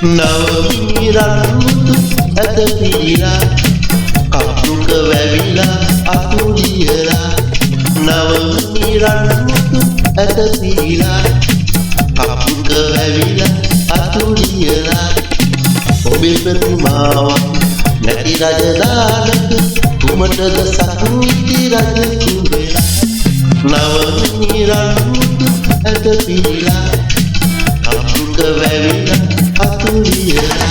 නවමි රන්මුතු ඇත පිළිලා කප්පුක වැවිලා අතුලියලා නවමි රන්මුතු ඇත පිළිලා කප්පුක වැවිලා අතුලියලා ඔබේ ප්‍රතිමාවක් නැති රජදානක කුමටද සතුටි රජ කුඹෙලා නවමි රන්මුතු ඇත පිළිලා කප්පුක වැවිලා අතුලියලා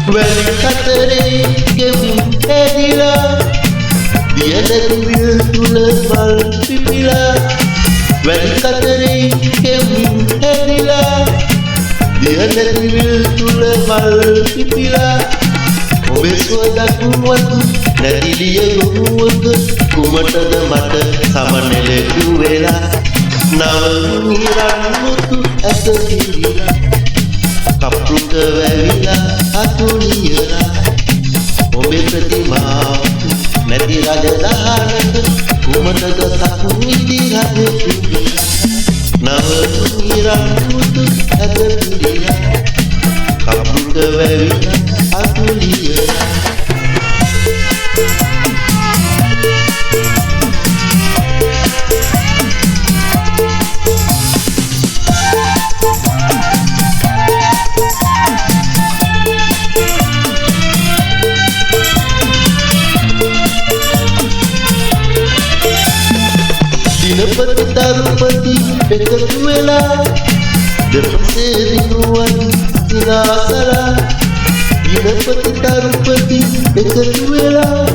වැලි කතරේ ගෙවින් ඇදිලා දියදැරිවිල් තුල මල් පිපිලා වැලි කතරේ ගෙවින් ඇදිලා දියදැරිවිල් තුල මල් පිපිලා ඔබේ සුවඳක් වතු නැතිලිය ගුණුවක කුමටද මට සමනෙලෙකු වෙලා නවමි රන්මුතු ඇත පිළිලා කප්පුක වැවිලා අතුලියලා ඔබේ ප්‍රතිමාවක් නැති රජදානක කුමටද සතුටි රජ කුඹෙලා නවමි රන්මුතු ඇත පිළිලා කප්පුක වැවිලා අතුලියලා දිනපති තරුපති එකතු වෙලා දෙපසේ දිනුවන් සිනාසලා දිනපති තරුපති එකතු වෙලා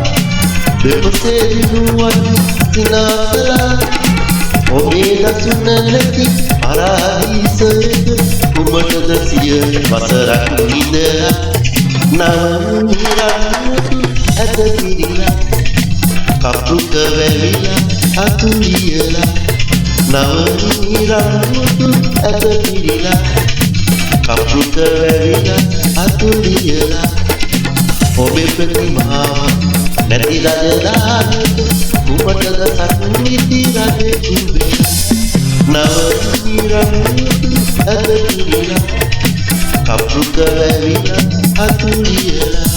දෙපසේ දිනුවන් සිනාසලා ඔබේ දසුන නැති පරාදීසයක කුමටද සිය වසරක් ඉඳලා නවමි රන්මුතු ඇත පිළිලා කප්පුක වැවිලා අතුලියලා නවමි රන්මුතු ඇත පිළිලා කප්පුක වැවිලා අතුලියලා ඔබේ ප්‍රතිමාවක් නැති රජදානක කුමටද සතුටි රජ කුඹෙලා නවමි රන්මුතු ඇත පිළිලා කප්පුක වැවිලා අතුලියලා